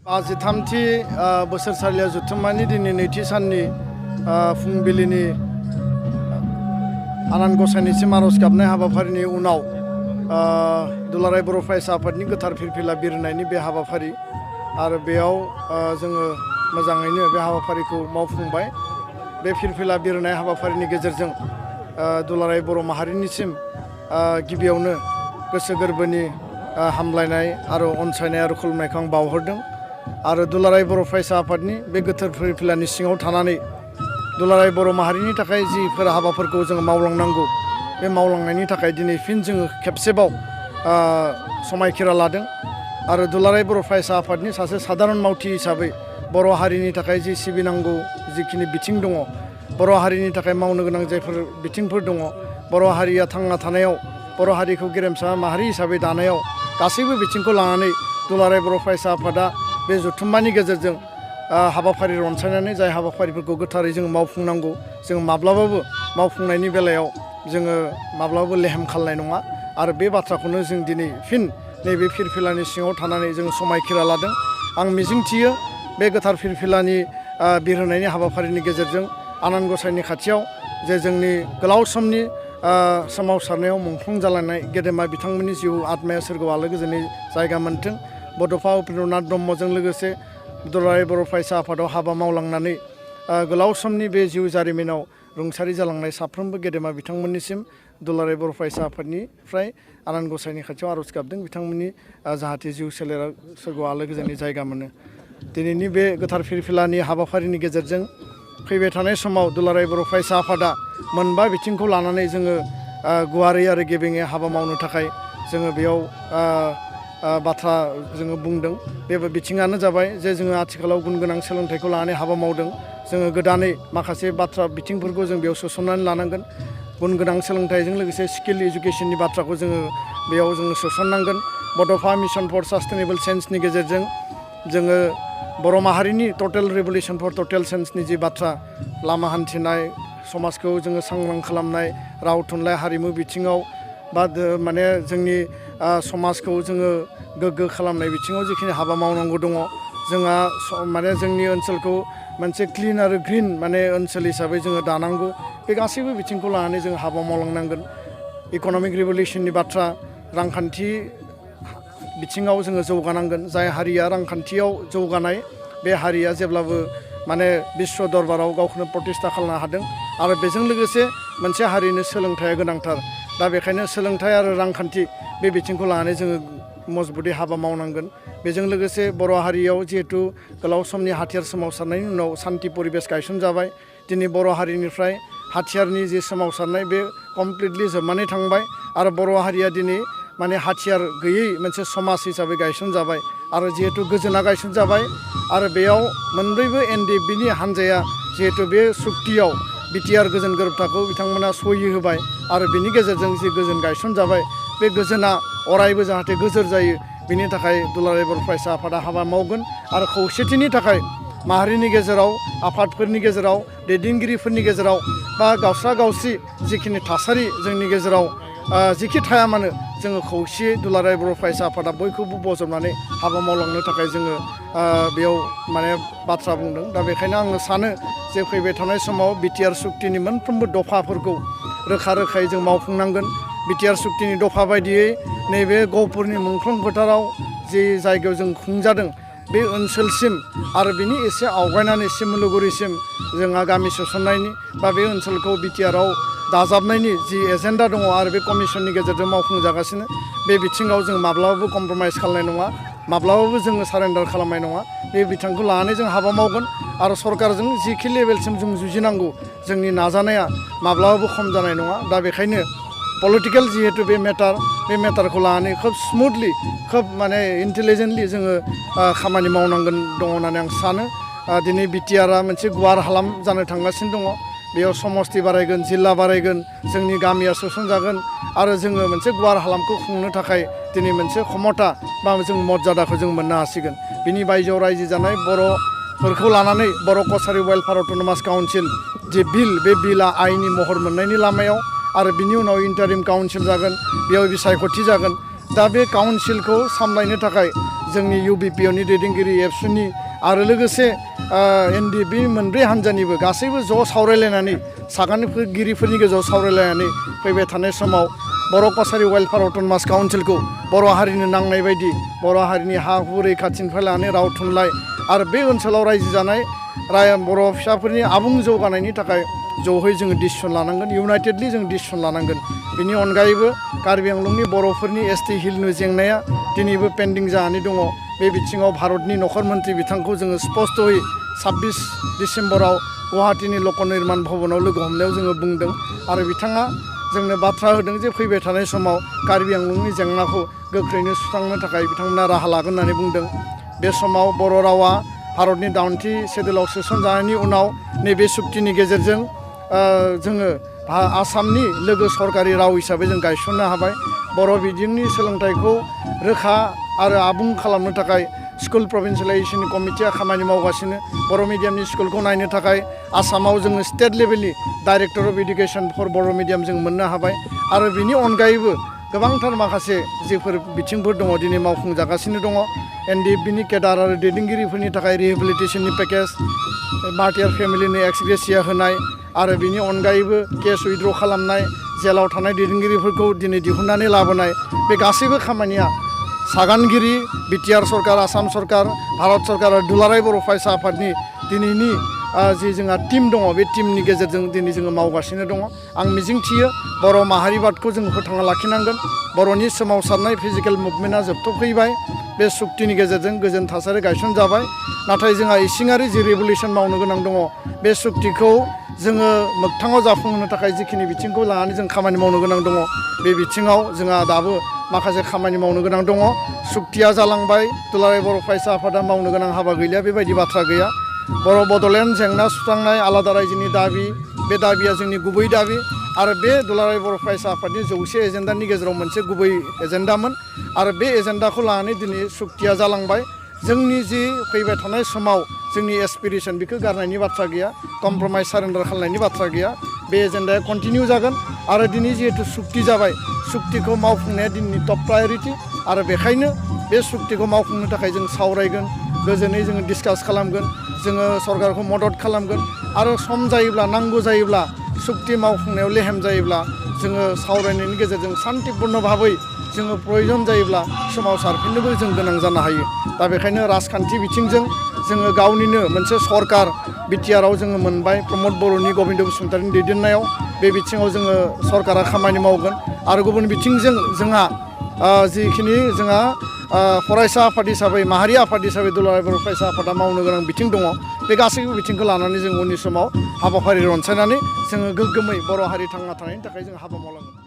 53थि बोसोरसालिया जुथुम्मानि दिनै नैथि साननि फुंबिलिनि आनान गसाइनिसिम आर'ज गाबनाय हाबाफारिनि उनाव दुलाराय बर' फरायसा आफादनि गोथार फिरफिला बिरहोनायनि बे हाबाफारि आरो बेयाव जोङो मोजाङैनो बे हाबाफारिखौ मावफुंबाय। बे फिरफिला बिरहोनाय हाबाफारिनि गेजेरजों दुलाराय बर' माहारिनिसिम गिबियावनो गोसो गोरबोनि हामलायनाय आरो अनसायनाय आरो खुलुमनायखौ आं बावहरदों आरो दुलाराय बर' फरायसा आफादनि बे गोथार फिरफिलानि सिङाव थानानै दुलाराय बर' माहारिनि थाखाय जिफोर हाबाफोरखौ जोङो मावलांनांगौ बे मावलांनायनि थाखाय दिनै फिन जोङो खेबसेबाव समायखिरा लादों आरो दुलाराय बर' फरायसा आफादनि सासे साधारन मावथि हिसाबै बर' हारिनि थाखाय जि सिबिनांगौ जिखिनि बिथिं दङ, बर' हारिनि थाखाय मावनो गोनां जायफोर बिथिंफोर दङ, बर' हारिया थांना थानायाव बर' हारिखौ गेरेमसा माहारि हिसाबै दानायाव गासैबो बिथिंखौ लानानै दुलाराय बर' फरायसा आफादा बे जथुम्मानि गेजेरजों हाबाफारि रनसायनानै जाय हाबाफारिफोरखौ गोथारै जों मावफुंनांगौ जों माब्लाबाबो मावफुंनायनि बेलायाव जोङो माब्लाबाबो लेहेम खालामनाय नङा आरो बे बाथ्राखौनो जों दिनै फिन नैबे फिरफिलानि सिङाव थानानै जों समायखिरा लादों। आं मिजिंथियो बे गोथार फिरफिलानि बिरहोनायनि हाबाफारिनि गेजेरजों आनान गसाइनि खाथियाव जे जोंनि गोलाव समनि सोमावसारनायाव मुंख्लं जालांनाय गेदेमा बिथांमोननि जिउ आत्माया सोरगोआव आलो गोजोनै जायगा मोन्थों। बड'फा उपेन्द्रनाथ ब्रह्मजों लोगोसे दुलाराय बर' फरायसा आफादाव हाबा मावलांनानै गोलाव समनि बे जिउ जारिमिनाव रुंसारि जालांनाय साफ्रोमबो गेदेमा बिथांमोननिसिम दुलाराय बर' फरायसा आफादनिफ्राय आनान गसाइनि खाथियाव आर'ज गाबदों बिथांमोननि जाहाथे जिउ सोलेरा सोरगोआव आलो गोजोनै जायगा मोनो। दिनैनि बे गोथार फिरफिलानि हाबाफारिनि गेजेरजों फैबाय थानाय समाव दुलाराय बर' फरायसा आफादा मोनबा बिथिंखौ लानानै जोङो गुवारै आरो गेबेङै हाबा मावनो थाखाय जोङो बेयाव बाथ्रा जोङो बुंदों। बे बिथिङानो जाबाय जे जोङो आथिखालाव गुन गोनां सोलोंथाइखौ लानानै हाबा मावदों। जोङो गोदानै माखासे बाथ्रा बिथिंफोरखौ जों बेयाव सोसननानै लानांगोन। गुन गोनां सोलोंथाइजों लोगोसे स्किल इडुकेसननि बाथ्राखौ जोङो बेयाव जोङो सोसननांगोन। बड'फा मिशन फर सास्टेनेबल चेन्जनि गेजेरजों जोङो बर' माहारिनि टटेल रिभलिउसन फर टटेल चेन्जनि जि बाथ्रा लामा हान्थिनाय, समाजखौ जोङो सांग्रां खालामनाय, राव थुनलाइ हारिमु बिथिङाव बा माने जोंनि समाजखौ जोङो गोग्गो खालामनाय बिथिङाव जिखिनि हाबा मावनांगौ दङ, जोंहा माने जोंनि ओनसोलखौ मोनसे क्लिन आरो ग्रिन माने ओनसोल हिसाबै जोङो दानांगौ। बे गासैबो बिथिंखौ लानानै जों हाबा मावलांनांगोन। इक'नमिक रिभलिउसननि बाथ्रा, रांखान्थि बिथिङाव जोङो जौगानांगोन। जाय हारिया रांखान्थियाव जौगानाय बे हारिया जेब्लाबो माने बिश्व दरबाराव गावखौनो प्रतिष्ठा खालामनो हादों आरो बेजों लोगोसे मोनसे हारिनो सोलोंथाइया गोनांथार। दा बेखायनो सोलोंथाइ आरो रांखान्थि बे बिथिंखौ लानानै जोङो मजबुतै हाबा मावनांगोन। बेजों लोगोसे बर' हारियाव जिहेथु गोलाव समनि हाथियार सोमावसारनायनि उनाव सान्थि परिबेस गायसनजाबाय। दिनै बर' हारिनिफ्राय हाथियारनि जि सोमावसारनाय बे कमप्लिटलि जोबनानै थांबाय आरो बर' हारिया दिनै माने हाथियार गैयै मोनसे समाज हिसाबै गायसनजाबाय आरो जिहेतु गोजोना गायसनजाबाय आरो बेयाव मोनब्रैबो NDFBनि हान्जाया जिहेतु बे सुक्तियाव बिटिआर गोजोन गोरोबथाखौ बिथांमोना सहि होबाय आरो बिनि गेजेरजों जि गोजोन गायसनजाबाय बे गोजोना अरायबो जाहाथे गोजोर जायो बिनि थाखाय दुलाराय बर' फरायसा आफादा हाबा मावगोन आरो खौसेथिनि थाखाय माहारिनि गेजेराव, आफादफोरनि गेजेराव, दैदेनगिरिफोरनि गेजेराव बा गावस्रा गावस्रि जिखिनि थासारि जोंनि गेजेराव जिखि थाया मानो जोङो खौसेयै दुलाराय बर' फरायसा आफादा बयखौबो बजबनानै हाबा मावलांनो थाखाय जोङो बेयाव माने बाथ्रा बुंदों। दा बेखायनो आङो सानो जे फैबाय थानाय समाव बिटिआर सुक्तिनि मोनफ्रोमबो दफाफोरखौ रोखा रोखायै जों मावफुंनांगोन। बिटिआर सुक्तिनि दफा बायदियै नैबे गहपुरनि मुंख्लं फोथाराव जि जायगायाव जों खुंजादों बे ओनसोलसिम आरो बिनि एसे आवगायनानै सिमलुगुरिसिम जोंहा गामि सोसननायनि बा बे ओनसोलखौ बिटिआरआव दाजाबनायनि जि एजेन्डा दङ आरो बे कमिसननि गेजेरजों मावफुंजागासिनो बे बिथिङाव जों माब्लाबाबो कमप्रमाइस खालामनाय नङा, माब्लाबाबो जोङो सारेन्डार खालामनाय नङा। बे बिथांखौ लानानै जों हाबा मावगोन आरो सरकारजों जिखि लेभेलसिम जों जुजिनांगौ जोंनि नाजानाया माब्लाबाबो खम जानाय नङा। दा बेखायनो पलिटिकेल जिहेतु बे मेटारखौ लानानै खोब स्मुथलि, खोब माने इन्टेलिजेन्टलि जोङो खामानि मावनांगोन दङ होननानै आं सानो। दिनै बिटिआरआ मोनसे गुवार हालाम जानो थांगासिनो दङ। बेयाव समस्ति बारायगोन, जिल्ला बारायगोन, जोंनि गामिया सोसनजागोन आरो जोङो मोनसे गुवार हालामखौ खुंनो थाखाय दिनै मोनसे क्षमता बा जों मर्यादाखौ जों मोननो हासिगोन। बिनि बायजोआव रायजो जानाय बर'फोरखौ लानानै बर' कसारि वेलफेयार अट'नमास काउन्सिल जे बिल, बे बिलआ आइनि महर मोननायनि लामायाव आरो बिनि उनाव इन्टारिम काउन्सिल जागोन, बेयाव बिसायख'थि जागोन। दा बे काउन्सिलखौ सामलायनो थाखाय जोंनि UBPनि दैदेनगिरि एबसुनि आरो लोगोसे NDP मोनब्रै हान्जानिबो गासैबो ज' सावरायलायनानै सागानगिरिफोरनि गेजेराव सावरायलायनानै फैबाय थानाय समाव बर' कसारि वेलफेयार अट'नमास काउन्सिलखौ बर' हारिनो नांनाय बायदि बर' हारिनि हा हु रैखाथिनिफ्राय लानानै राव थुनलाइ आरो बे ओनसोलाव रायजो जानाय बर' फिसाफोरनि आबुं जौगानायनि थाखाय ज'है जोङो डिसिसन लानांगोन इउनाइटेडलि जों डिसिसन लानांगोन। बिनि अनगायैबो कार्बि आंलंनि बर'फोरनि ST हिलनि जेंनाया दिनैबो पेन्डिं जानानै दङ। बे बिथिङाव भारतनि नखर मन्त्रि बिथांखौ जोङो स्पस्तयै 26 डिसेम्बराव गुवाहाटीनि लक निर्माण भवनाव लोगो हमनायाव जोङो बुंदों आरो बिथाङा जोंनो बाथ्रा होदों जे फैबाय थानाय समाव कार्बि आंलंनि जेंनाखौ गोख्रैनो सुस्रांनो थाखाय बिथांमोना राहा लागोन होननानै बुंदों। बे समाव बर' रावा भारतनि 80 सेड्युलाव सोसनजानायनि उनाव नैबे सुक्तिनि गेजेरजों जोङो आसामनि लोगो सरकारि राव हिसाबै जों गायसननो हाबाय। बर' बिजोंनि सोलोंथाइखौ रोखा आरो आबुं खालामनो थाखाय स्कुल प्रभिन्सियेलाइजेसन कमिटिया खामानि मावगासिनो। बर' मिडियामनि स्कुलखौ नायनो थाखाय आसामाव जोङो स्टेट लेभेलनि director of education for Bodo' medium जों मोननो हाबाय आरो बिनि अनगायैबो गोबांथार माखासे जेफोर बिथिंफोर दङ दिनै मावफुंजागासिनो दङ। NDPनि केडार आरो दैदेनगिरिफोरनि थाखाय रिहेबिलिटेसननि पेकेज, मार्टियार फेमिलिनि एक्स ग्रेसिया होनाय आरो बिनि अनगायैबो केस उइथड्र खालामनाय, जेलाव थानाय दैदेनगिरिफोरखौ दिनै दिहुननानै लाबोनाय, बे गासैबो खामानिया सागानगिरि BTR सरकार, आसाम सरकार, भारत सरकार आरो दुलाराय बर' फरायसा आफादनि दिनैनि जि जोंहा टीम दङ बे टीमनि गेजेरजों दिनै जोङो मावगासिनो दङ। आं मिजिंथियो बर' माहारिबादखौ जों फोथांना लाखिनांगोन। बर'नि सोमावसारनाय फिजिकेल मुभमेन्टआ जोबथ'फैबाय। बे सुक्तिनि गेजेरजों गोजोन थासारि गायसनजाबाय। नाथाय जोंहा इसिङारि जि रिभलिउसन मावनो गोनां दङ बे सुक्तिखौ जोङो मोगथाङाव जाफुंहोनो थाखाय जिखिनि बिथिंखौ लानानै जों खामानि मावनो गोनां दङ बे बिथिङाव जोंहा दाबो माखासे खामानि मावनो गोनां दङ। सुक्तिया जालांबाय, दुलाराय बर' फरायसा आफादा मावनो गोनां हाबा गैलिया बेबायदि बाथ्रा गैया। बर' बड'लेण्ड जेंना सुस्रांनाय आलादा रायजोनि दाबि, बे दाबिया जोंनि गुबै दाबि आरो बे दुलाराय बर' फरायसा आफादनि 100 एजेन्डानि गेजेराव मोनसे गुबै एजेन्डामोन आरो बे एजेन्डाखौ लानानै दिनै सुक्तिया जालांबाय। जोंनि जि फैबाय थानाय समाव जोंनि एसपिरेसन बेखौ गारनायनि बाथ्रा गैया, कमप्रमाइज सारेन्डार खालामनायनि बाथ्रा गैया। बे एजेन्डाया कन्टिनिउ जागोन आरो दिनै जिहेतु सुक्ति जाबाय, सुक्तिखौ मावफुंनाया दिनैनि टप प्रायरिटि आरो बेखायनो बे सुक्तिखौ मावफुंनो थाखाय जों सावरायगोन, गोजोनै जोङो डिसकास खालामगोन, जोङो सरकारखौ मदद खालामगोन आरो सम जायोब्ला नांगौ जायोब्ला सुक्ति मावफुंनायाव लेहेम जायोब्ला जोङो सावरायनायनि गेजेरजों सान्तिपुर्ण भाबै जोङो प्रयजन जायोब्ला सोमावसारफिननोबो जों गोनां जानो हायो। दा बेखायनो राजखान्थि बिथिंजों जोङो गावनिनो मोनसे सरकार BTRआव जोङो मोनबाय प्रमद बर'नि, गबिन्द बसुमतारीनि दैदेननायाव। बे बिथिङाव जोङो सरकारा खामानि मावगोन आरो गुबुन बिथिंजों जोंहा जिखिनि जोंहा फरायसा आफाद हिसाबै, माहारि आफाद हिसाबै दुलाराय बर' फरायसा आफादा मावनो गोनां बिथिं दङ। बे गासैबो बिथिंखौ लानानै जों उननि समाव हाबाफारि रनसायनानै जोङो गोग्गोमै बर' हारि थांना थानायनि थाखाय जों हाबा मावलांगोन।